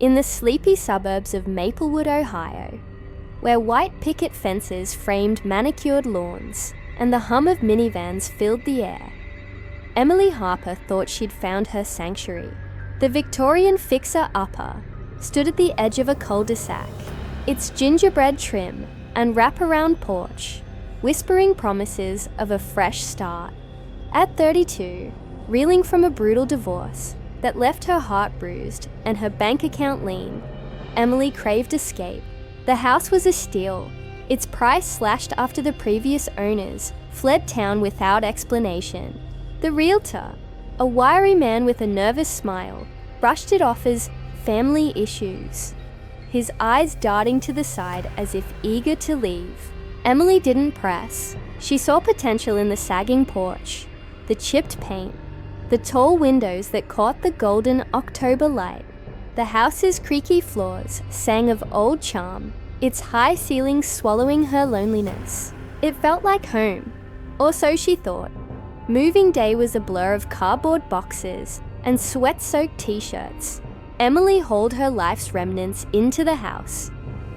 in the sleepy suburbs of Maplewood, Ohio, where white picket fences framed manicured lawns and the hum of minivans filled the air. Emily Harper thought she'd found her sanctuary. The Victorian fixer-upper stood at the edge of a cul-de-sac, its gingerbread trim and wraparound porch whispering promises of a fresh start. At 32, reeling from a brutal divorce that left her heart bruised and her bank account lean, Emily craved escape. The house was a steal. Its price slashed after the previous owners fled town without explanation. The realtor, a wiry man with a nervous smile, brushed it off as family issues, his eyes darting to the side as if eager to leave. Emily didn't press. She saw potential in the sagging porch, the chipped paint, the tall windows that caught the golden October light. The house's creaky floors sang of old charm, its high ceilings swallowing her loneliness. It felt like home, or so she thought. Moving day was a blur of cardboard boxes and sweat-soaked t-shirts. Emily hauled her life's remnants into the house,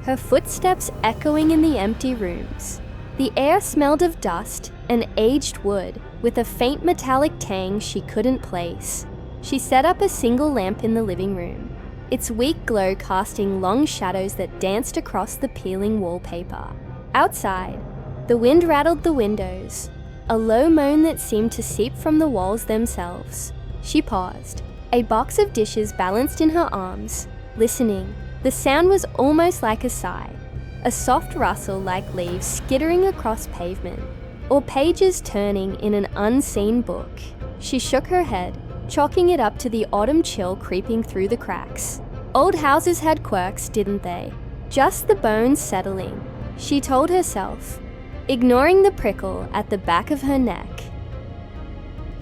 her footsteps echoing in the empty rooms. The air smelled of dust and aged wood, with a faint metallic tang she couldn't place. She set up a single lamp in the living room, its weak glow casting long shadows that danced across the peeling wallpaper. Outside, the wind rattled the windows, a low moan that seemed to seep from the walls themselves. She paused, a box of dishes balanced in her arms, listening. The sound was almost like a sigh, a soft rustle like leaves skittering across pavement, or pages turning in an unseen book. She shook her head, chalking it up to the autumn chill creeping through the cracks. Old houses had quirks, didn't they? Just the bones settling, she told herself, ignoring the prickle at the back of her neck.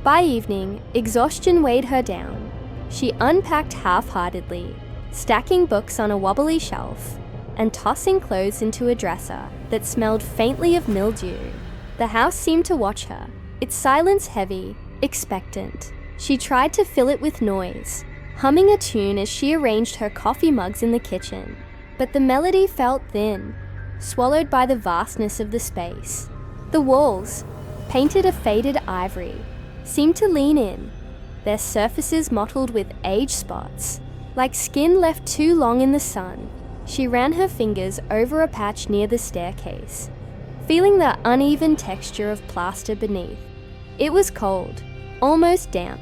By evening, exhaustion weighed her down. She unpacked half-heartedly, stacking books on a wobbly shelf and tossing clothes into a dresser that smelled faintly of mildew. The house seemed to watch her, its silence heavy, expectant. She tried to fill it with noise, humming a tune as she arranged her coffee mugs in the kitchen. But the melody felt thin, swallowed by the vastness of the space. The walls, painted a faded ivory, seemed to lean in, their surfaces mottled with age spots, like skin left too long in the sun. She ran her fingers over a patch near the staircase, feeling the uneven texture of plaster beneath. It was cold, almost damp,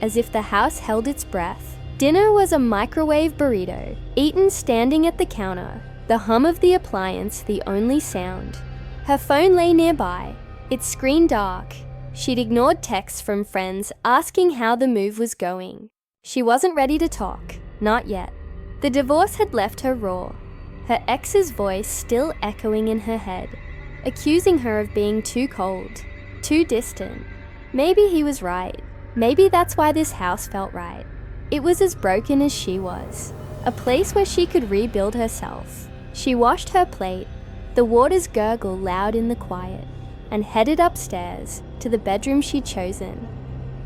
as if the house held its breath. Dinner was a microwave burrito, eaten standing at the counter, the hum of the appliance the only sound. Her phone lay nearby, its screen dark. She'd ignored texts from friends asking how the move was going. She wasn't ready to talk, not yet. The divorce had left her raw, her ex's voice still echoing in her head, accusing her of being too cold, too distant. Maybe he was right. Maybe that's why this house felt right. It was as broken as she was, a place where she could rebuild herself. She washed her plate, the waters gurgle loud in the quiet, and headed upstairs to the bedroom she'd chosen.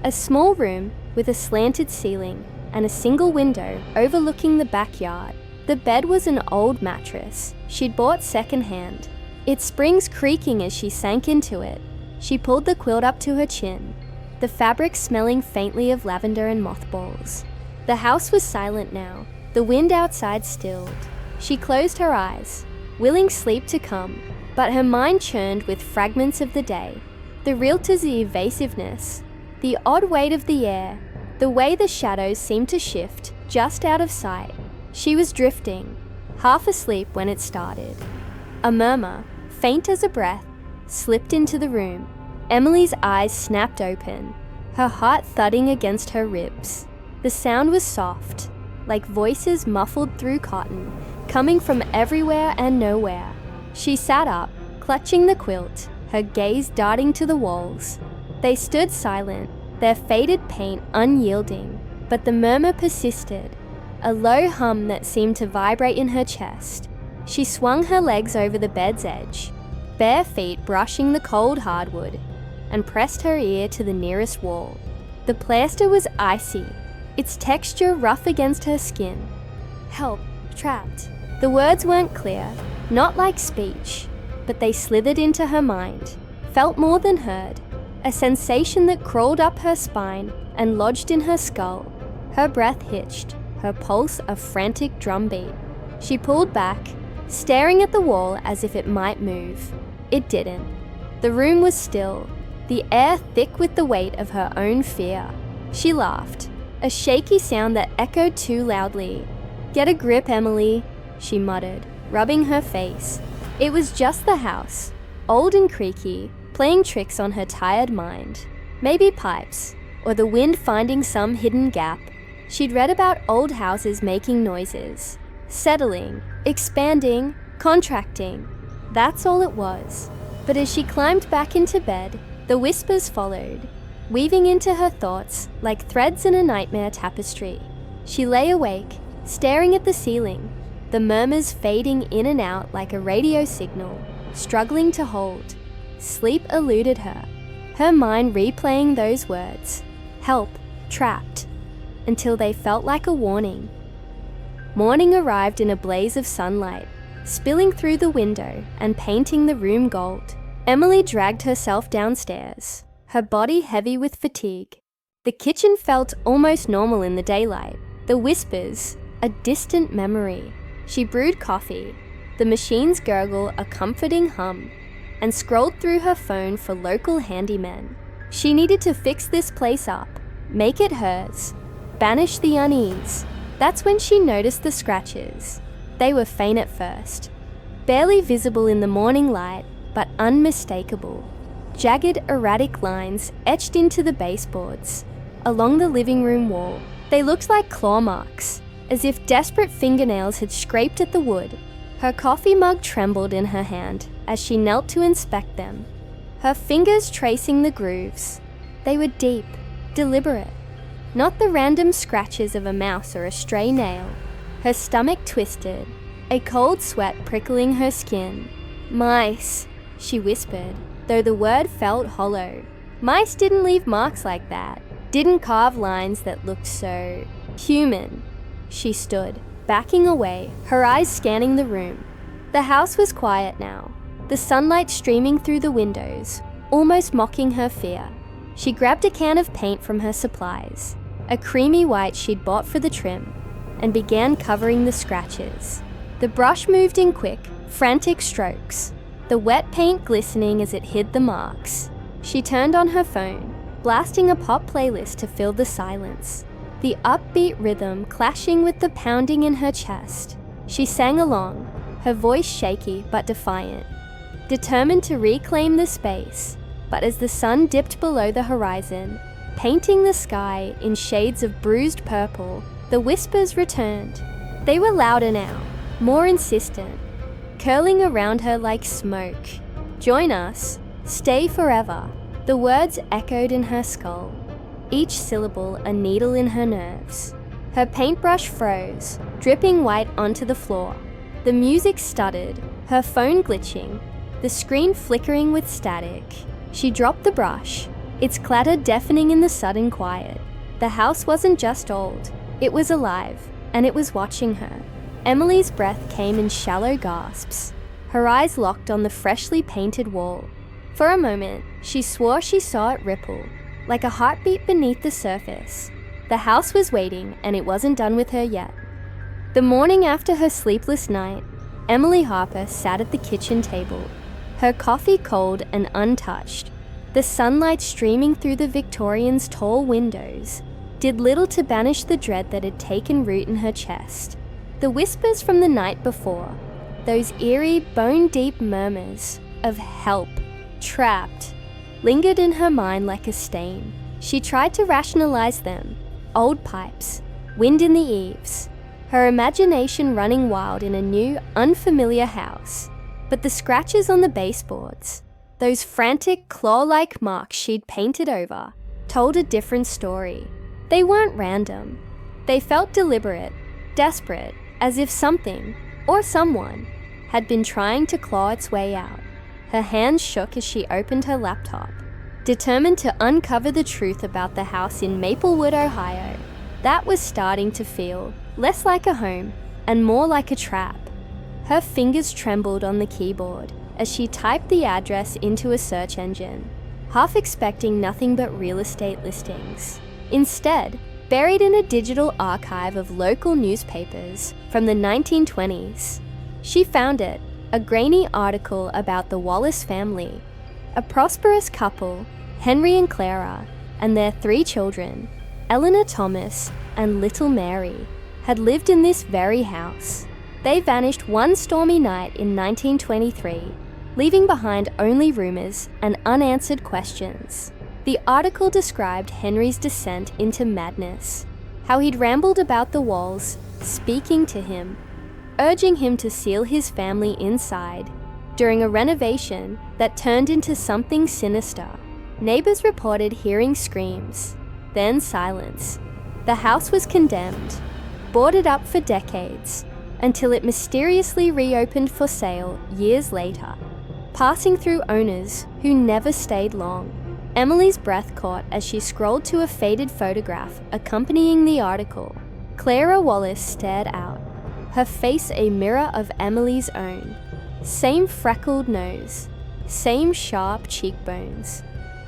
A small room with a slanted ceiling and a single window overlooking the backyard. The bed was an old mattress she'd bought secondhand, its springs creaking as she sank into it. She pulled the quilt up to her chin, the fabric smelling faintly of lavender and mothballs. The house was silent now, the wind outside stilled. She closed her eyes, willing sleep to come, but her mind churned with fragments of the day. The realtor's evasiveness, the odd weight of the air, the way the shadows seemed to shift just out of sight. She was drifting, half asleep when it started. A murmur, faint as a breath, slipped into the room. Emily's eyes snapped open, her heart thudding against her ribs. The sound was soft, like voices muffled through cotton, coming from everywhere and nowhere. She sat up, clutching the quilt, her gaze darting to the walls. They stood silent, their faded paint unyielding, but the murmur persisted, a low hum that seemed to vibrate in her chest. She swung her legs over the bed's edge, bare feet brushing the cold hardwood, and pressed her ear to the nearest wall. The plaster was icy, its texture rough against her skin. help, trapped. The words weren't clear, not like speech, but they slithered into her mind, felt more than heard, a sensation that crawled up her spine and lodged in her skull. Her breath hitched, her pulse a frantic drumbeat. She pulled back, staring at the wall as if it might move. It didn't. The room was still, the air thick with the weight of her own fear. She laughed, a shaky sound that echoed too loudly. "Get a grip, Emily," she muttered, rubbing her face. It was just the house, old and creaky, playing tricks on her tired mind. Maybe pipes, or the wind finding some hidden gap. She'd read about old houses making noises, settling, expanding, contracting. That's all it was. But as she climbed back into bed, the whispers followed, weaving into her thoughts like threads in a nightmare tapestry. She lay awake, staring at the ceiling, the murmurs fading in and out like a radio signal, struggling to hold. Sleep eluded her, her mind replaying those words, help, trapped, until they felt like a warning. Morning arrived in a blaze of sunlight, spilling through the window and painting the room gold. Emily dragged herself downstairs, her body heavy with fatigue. The kitchen felt almost normal in the daylight, the whispers, a distant memory. She brewed coffee, the machine's gurgle a comforting hum, and scrolled through her phone for local handymen. She needed to fix this place up, make it hers, banish the unease. That's when she noticed the scratches. They were faint at first, barely visible in the morning light, but unmistakable. Jagged, erratic lines etched into the baseboards. Along the living room wall, they looked like claw marks, as if desperate fingernails had scraped at the wood. Her coffee mug trembled in her hand as she knelt to inspect them, her fingers tracing the grooves. They were deep, deliberate, not the random scratches of a mouse or a stray nail. Her stomach twisted, a cold sweat prickling her skin. "Mice," she whispered, though the word felt hollow. Mice didn't leave marks like that, didn't carve lines that looked so human. She stood, backing away, her eyes scanning the room. The house was quiet now, the sunlight streaming through the windows, almost mocking her fear. She grabbed a can of paint from her supplies, a creamy white she'd bought for the trim, and began covering the scratches. The brush moved in quick, frantic strokes, the wet paint glistening as it hid the marks. She turned on her phone, blasting a pop playlist to fill the silence, the upbeat rhythm clashing with the pounding in her chest. She sang along, her voice shaky but defiant, determined to reclaim the space. But as the sun dipped below the horizon, painting the sky in shades of bruised purple, the whispers returned. They were louder now, more insistent, curling around her like smoke. "Join us, stay forever." The words echoed in her skull, each syllable a needle in her nerves. Her paintbrush froze, dripping white onto the floor. The music stuttered, her phone glitching, the screen flickering with static. She dropped the brush, its clatter deafening in the sudden quiet. The house wasn't just old, it was alive, and it was watching her. Emily's breath came in shallow gasps, her eyes locked on the freshly painted wall. For a moment, she swore she saw it ripple, like a heartbeat beneath the surface. The house was waiting, and it wasn't done with her yet. The morning after her sleepless night, Emily Harper sat at the kitchen table, her coffee cold and untouched. The sunlight streaming through the Victorian's tall windows did little to banish the dread that had taken root in her chest. The whispers from the night before, those eerie, bone-deep murmurs of help, trapped, lingered in her mind like a stain. She tried to rationalize them, old pipes, wind in the eaves, her imagination running wild in a new, unfamiliar house. But the scratches on the baseboards, those frantic, claw-like marks she'd painted over, told a different story. They weren't random. They felt deliberate, desperate, as if something, or someone, had been trying to claw its way out. Her hands shook as she opened her laptop, determined to uncover the truth about the house in Maplewood, Ohio. That was starting to feel less like a home and more like a trap. Her fingers trembled on the keyboard as she typed the address into a search engine, half expecting nothing but real estate listings. Instead, buried in a digital archive of local newspapers from the 1920s, she found it, a grainy article about the Wallace family, a prosperous couple, Henry and Clara, and their 3 children, Eleanor Thomas and little Mary, had lived in this very house. They vanished one stormy night in 1923, leaving behind only rumors and unanswered questions. The article described Henry's descent into madness, how he'd rambled about the walls, speaking to him, urging him to seal his family inside during a renovation that turned into something sinister. Neighbors reported hearing screams, then silence. The house was condemned, boarded up for decades, until it mysteriously reopened for sale years later, passing through owners who never stayed long. Emily's breath caught as she scrolled to a faded photograph accompanying the article. Clara Wallace stared out, her face a mirror of Emily's own. Same freckled nose, same sharp cheekbones,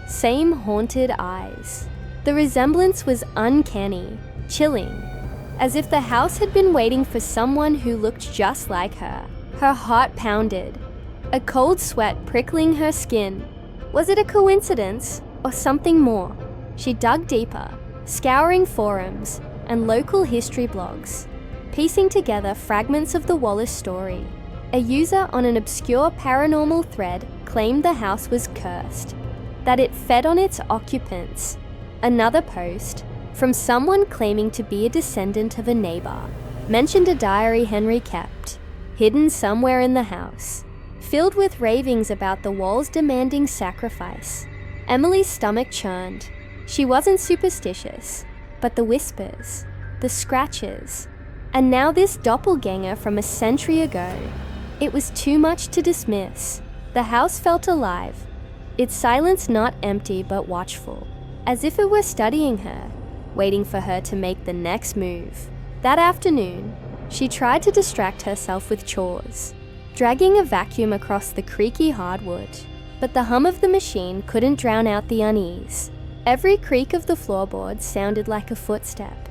same haunted eyes. The resemblance was uncanny, chilling, as if the house had been waiting for someone who looked just like her. Her heart pounded, a cold sweat prickling her skin. Was it a coincidence or something more? She dug deeper, scouring forums and local history blogs, piecing together fragments of the Wallace story. A user on an obscure paranormal thread claimed the house was cursed, that it fed on its occupants. Another post, from someone claiming to be a descendant of a neighbor, mentioned a diary Henry kept, hidden somewhere in the house, filled with ravings about the walls demanding sacrifice. Emily's stomach churned. She wasn't superstitious, but the whispers, the scratches, and now this doppelganger from a century ago. It was too much to dismiss. The house felt alive, its silence not empty but watchful, as if it were studying her, waiting for her to make the next move. That afternoon, she tried to distract herself with chores, dragging a vacuum across the creaky hardwood, but the hum of the machine couldn't drown out the unease. Every creak of the floorboards sounded like a footstep,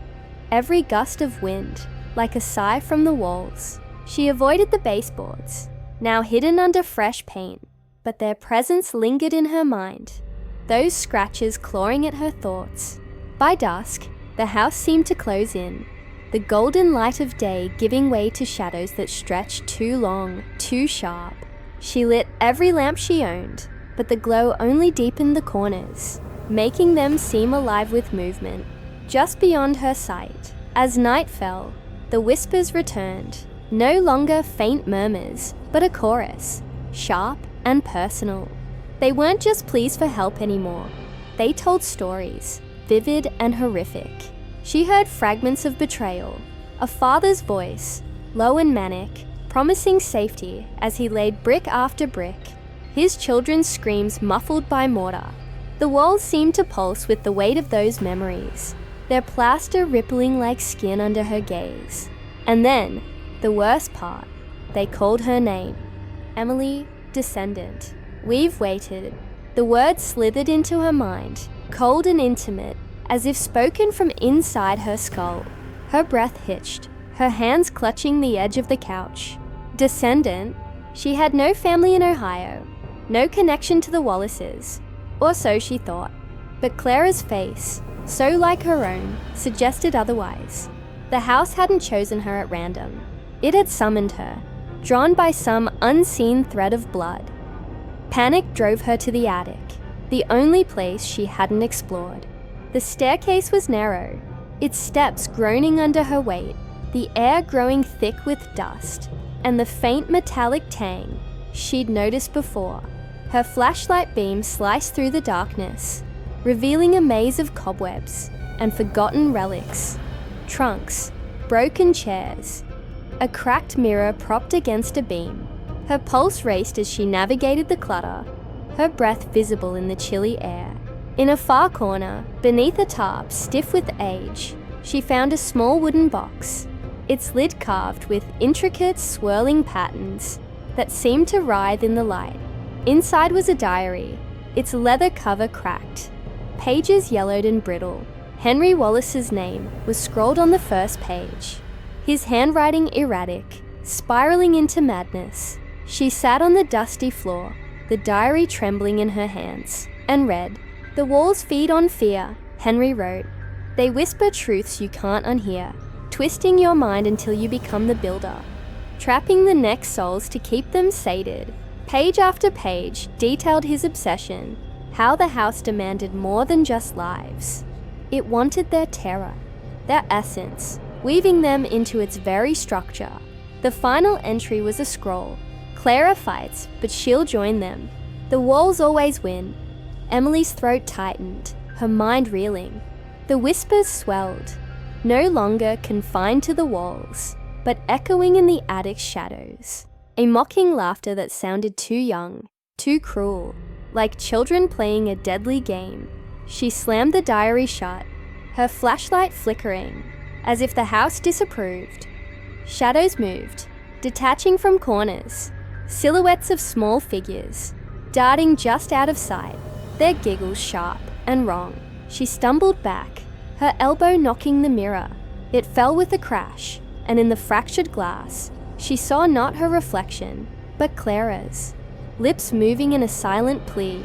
every gust of wind like a sigh from the walls. She avoided the baseboards, now hidden under fresh paint, but their presence lingered in her mind, those scratches clawing at her thoughts. By dusk, the house seemed to close in, the golden light of day giving way to shadows that stretched too long, too sharp. She lit every lamp she owned, but the glow only deepened the corners, making them seem alive with movement, just beyond her sight. As night fell, the whispers returned, no longer faint murmurs, but a chorus, sharp and personal. They weren't just pleas for help anymore. They told stories, vivid and horrific. She heard fragments of betrayal, a father's voice, low and manic, promising safety as he laid brick after brick, his children's screams muffled by mortar. The walls seemed to pulse with the weight of those memories, their plaster rippling like skin under her gaze. And then, the worst part, they called her name. Emily, descendant. We've waited. The words slithered into her mind, cold and intimate, as if spoken from inside her skull. Her breath hitched, her hands clutching the edge of the couch. Descendant? She had no family in Ohio, no connection to the Wallaces, or so she thought. But Clara's face, so like her own, suggested otherwise. The house hadn't chosen her at random. It had summoned her, drawn by some unseen thread of blood. Panic drove her to the attic, the only place she hadn't explored. The staircase was narrow, its steps groaning under her weight, the air growing thick with dust, and the faint metallic tang she'd noticed before. Her flashlight beam sliced through the darkness, revealing a maze of cobwebs and forgotten relics, trunks, broken chairs, a cracked mirror propped against a beam. Her pulse raced as she navigated the clutter, her breath visible in the chilly air. In a far corner, beneath a tarp stiff with age, she found a small wooden box. its lid carved with intricate, swirling patterns that seemed to writhe in the light. Inside was a diary, its leather cover cracked, pages yellowed and brittle. Henry Wallace's name was scrawled on the first page, his handwriting erratic, spiraling into madness. She sat on the dusty floor, the diary trembling in her hands, and read, "The walls feed on fear," Henry wrote. "They whisper truths you can't unhear, twisting your mind until you become the builder, trapping the next souls to keep them sated." Page after page detailed his obsession, how the house demanded more than just lives. It wanted their terror, their essence, weaving them into its very structure. The final entry was a scroll. "Clara fights, but she'll join them. The walls always win." Emily's throat tightened, her mind reeling. The whispers swelled, no longer confined to the walls, but echoing in the attic's shadows. A mocking laughter that sounded too young, too cruel, like children playing a deadly game. She slammed the diary shut, her flashlight flickering, as if the house disapproved. Shadows moved, detaching from corners, silhouettes of small figures, darting just out of sight, their giggles sharp and wrong. She stumbled back, her elbow knocking the mirror. It fell with a crash, and in the fractured glass, she saw not her reflection, but Clara's. Lips moving in a silent plea,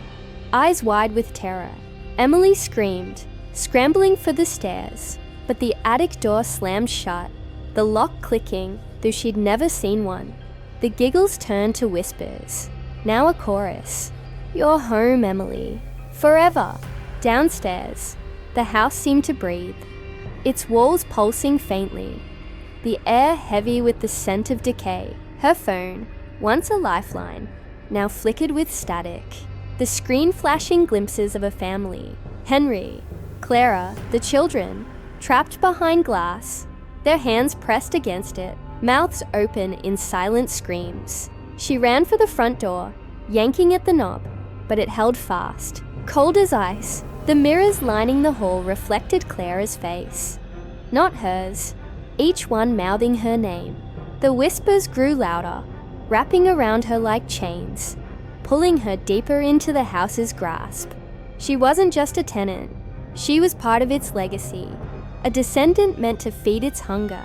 eyes wide with terror. Emily screamed, scrambling for the stairs, but the attic door slammed shut, the lock clicking, though she'd never seen one. The giggles turned to whispers, now a chorus. "You're home, Emily. Forever." Downstairs, the house seemed to breathe, its walls pulsing faintly, the air heavy with the scent of decay. Her phone, once a lifeline, now flickered with static, the screen flashing glimpses of a family. Henry, Clara, the children, trapped behind glass, their hands pressed against it, mouths open in silent screams. She ran for the front door, yanking at the knob, but it held fast, cold as ice. The mirrors lining the hall reflected Clara's face, not hers, each one mouthing her name. The whispers grew louder, wrapping around her like chains, pulling her deeper into the house's grasp. She wasn't just a tenant, she was part of its legacy, a descendant meant to feed its hunger.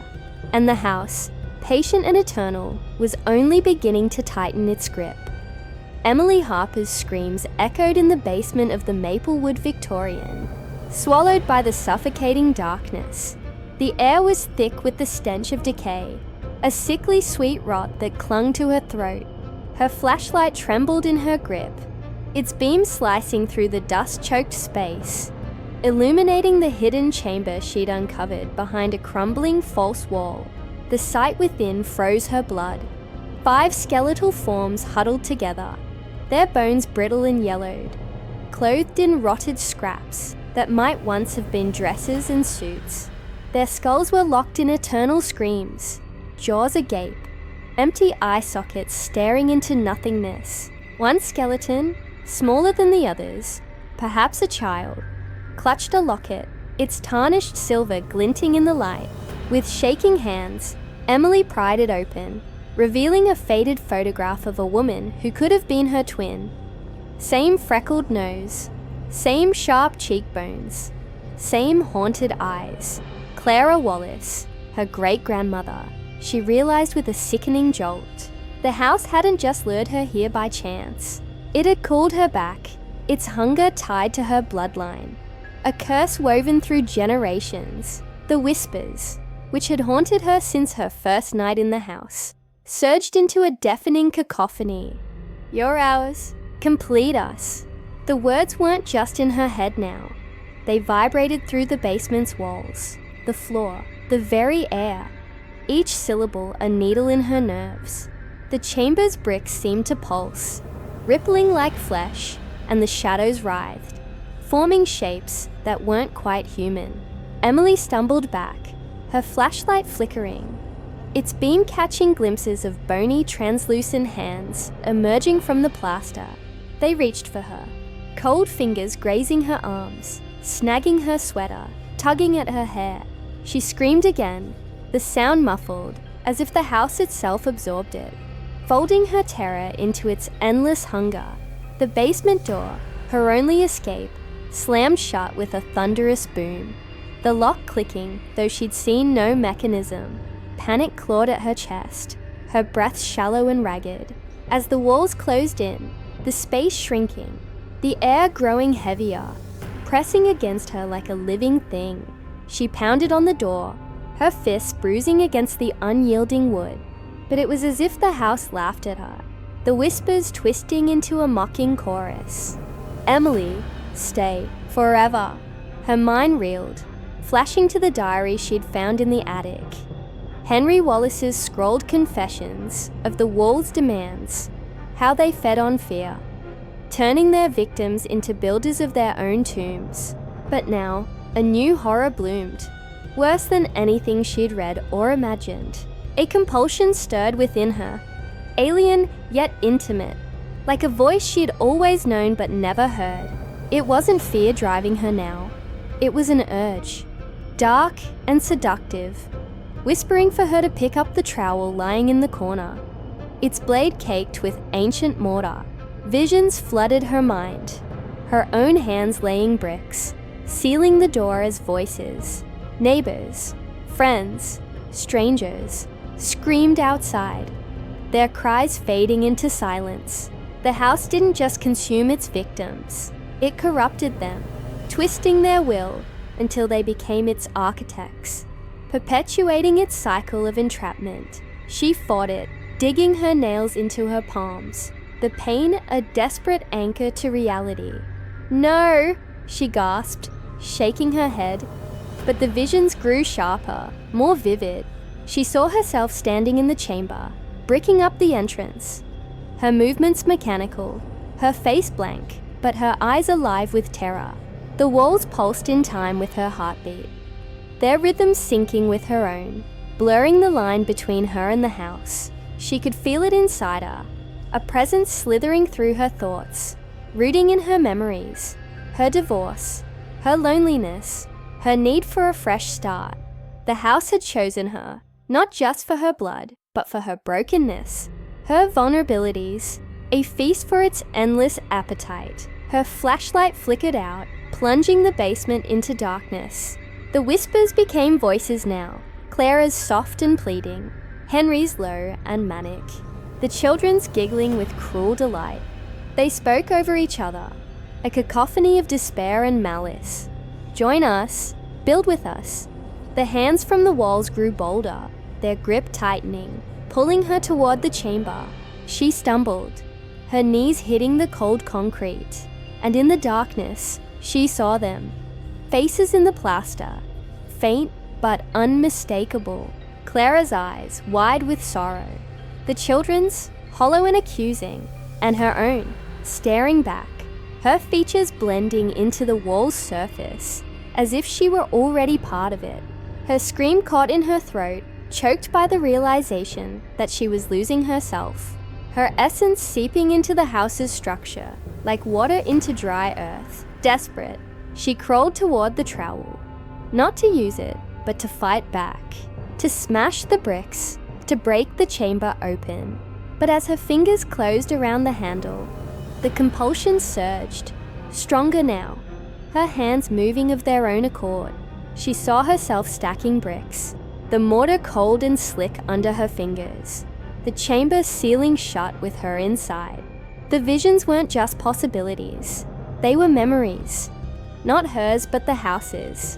And the house, patient and eternal, was only beginning to tighten its grip. Emily Harper's screams echoed in the basement of the Maplewood Victorian, swallowed by the suffocating darkness. The air was thick with the stench of decay, a sickly sweet rot that clung to her throat. Her flashlight trembled in her grip, its beam slicing through the dust-choked space, illuminating the hidden chamber she'd uncovered behind a crumbling false wall. The sight within froze her blood. 5 skeletal forms huddled together, their bones brittle and yellowed, clothed in rotted scraps that might once have been dresses and suits. Their skulls were locked in eternal screams, jaws agape, empty eye sockets staring into nothingness. One skeleton, smaller than the others, perhaps a child, clutched a locket, its tarnished silver glinting in the light. With shaking hands, Emily pried it open, revealing a faded photograph of a woman who could have been her twin. Same freckled nose, same sharp cheekbones, same haunted eyes. Clara Wallace, her great-grandmother, she realized with a sickening jolt. The house hadn't just lured her here by chance. It had called her back, its hunger tied to her bloodline. A curse woven through generations. The whispers, which had haunted her since her first night in the house, surged into a deafening cacophony. "You're ours. Complete us." The words weren't just in her head now. They vibrated through the basement's walls, the floor, the very air. Each syllable a needle in her nerves. The chamber's bricks seemed to pulse, rippling like flesh, and the shadows writhed, forming shapes that weren't quite human. Emily stumbled back, her flashlight flickering, its beam catching glimpses of bony, translucent hands emerging from the plaster. They reached for her, cold fingers grazing her arms, snagging her sweater, tugging at her hair. She screamed again, the sound muffled, as if the house itself absorbed it, folding her terror into its endless hunger. The basement door, her only escape, slammed shut with a thunderous boom. The lock clicking, though she'd seen no mechanism. Panic clawed at her chest, her breath shallow and ragged. As the walls closed in, the space shrinking, the air growing heavier, pressing against her like a living thing. She pounded on the door, her fists bruising against the unyielding wood. But it was as if the house laughed at her, the whispers twisting into a mocking chorus. Emily, stay, forever. Her mind reeled, flashing to the diary she'd found in the attic. Henry Wallace's scrawled confessions of the wall's demands, how they fed on fear, turning their victims into builders of their own tombs. But now, a new horror bloomed, worse than anything she'd read or imagined. A compulsion stirred within her, alien yet intimate, like a voice she'd always known but never heard. It wasn't fear driving her now, it was an urge, dark and seductive, whispering for her to pick up the trowel lying in the corner, its blade caked with ancient mortar. Visions flooded her mind, her own hands laying bricks, sealing the door as voices, neighbors, friends, strangers, screamed outside, their cries fading into silence. The house didn't just consume its victims, it corrupted them, twisting their will until they became its architects, perpetuating its cycle of entrapment. She fought it, digging her nails into her palms, the pain a desperate anchor to reality. No, she gasped, shaking her head. But the visions grew sharper, more vivid. She saw herself standing in the chamber, bricking up the entrance. Her movements mechanical, her face blank, but her eyes alive with terror. The walls pulsed in time with her heartbeat, their rhythms syncing with her own, blurring the line between her and the house. She could feel it inside her, a presence slithering through her thoughts, rooting in her memories, her divorce, her loneliness, her need for a fresh start. The house had chosen her, not just for her blood, but for her brokenness, her vulnerabilities, a feast for its endless appetite. Her flashlight flickered out, plunging the basement into darkness. The whispers became voices now, Clara's soft and pleading, Henry's low and manic, the children's giggling with cruel delight. They spoke over each other, a cacophony of despair and malice. Join us, build with us. The hands from the walls grew bolder, their grip tightening, pulling her toward the chamber. She stumbled, her knees hitting the cold concrete, and in the darkness, she saw them. Faces in the plaster, faint but unmistakable. Clara's eyes wide with sorrow, the children's hollow and accusing, and her own staring back, her features blending into the wall's surface, as if she were already part of it. Her scream caught in her throat, choked by the realization that she was losing herself, her essence seeping into the house's structure, like water into dry earth. Desperate, she crawled toward the trowel, not to use it, but to fight back, to smash the bricks, to break the chamber open. But as her fingers closed around the handle, the compulsion surged, stronger now, her hands moving of their own accord. She saw herself stacking bricks, the mortar cold and slick under her fingers, the chamber sealing shut with her inside. The visions weren't just possibilities, they were memories, not hers but the house's,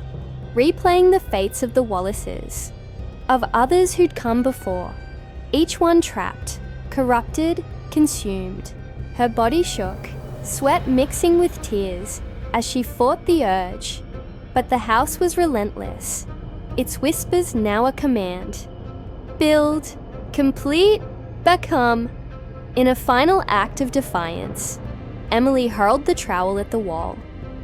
replaying the fates of the Wallaces, of others who'd come before, each one trapped, corrupted, consumed. Her body shook, sweat mixing with tears as she fought the urge. But the house was relentless, its whispers now a command. Build, complete, become. In a final act of defiance, Emily hurled the trowel at the wall,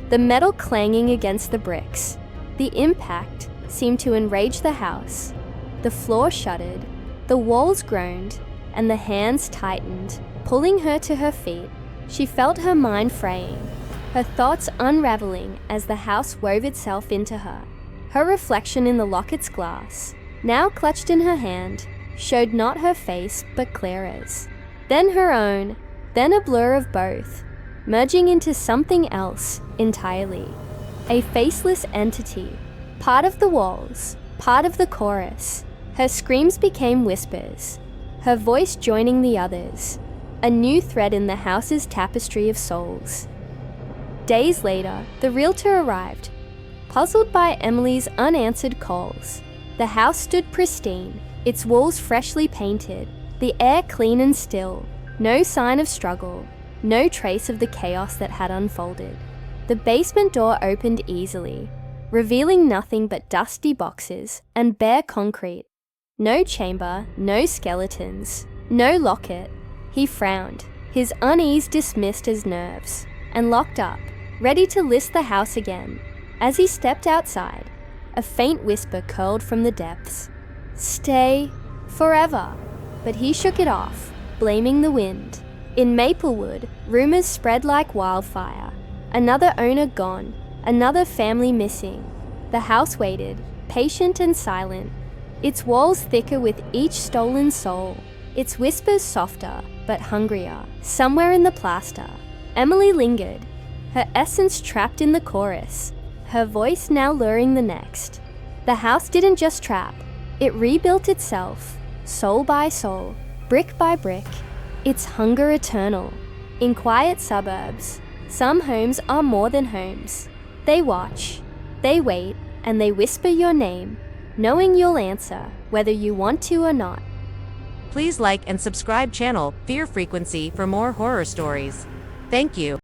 the metal clanging against the bricks. The impact seemed to enrage the house. The floor shuddered, the walls groaned, and the hands tightened, pulling her to her feet. She felt her mind fraying, her thoughts unraveling as the house wove itself into her. Her reflection in the locket's glass, now clutched in her hand, showed not her face but Clara's. Then her own, then a blur of both, merging into something else entirely. A faceless entity, part of the walls, part of the chorus. Her screams became whispers, her voice joining the others, a new thread in the house's tapestry of souls. Days later, the realtor arrived, puzzled by Emily's unanswered calls. The house stood pristine, its walls freshly painted, the air clean and still, no sign of struggle, no trace of the chaos that had unfolded. The basement door opened easily, revealing nothing but dusty boxes and bare concrete. No chamber, no skeletons, no locket. He frowned, his unease dismissed as nerves, and locked up, ready to list the house again. As he stepped outside, a faint whisper curled from the depths. "Stay forever." But he shook it off, blaming the wind. In Maplewood, rumors spread like wildfire. Another owner gone, another family missing. The house waited, patient and silent, its walls thicker with each stolen soul, its whispers softer but hungrier. Somewhere in the plaster, Emily lingered, her essence trapped in the chorus, her voice now luring the next. The house didn't just trap, it rebuilt itself, soul by soul, brick by brick, its hunger eternal. In quiet suburbs, some homes are more than homes. They watch, they wait, and they whisper your name, knowing you'll answer, whether you want to or not. Please like and subscribe channel Fear Frequency for more horror stories. Thank you.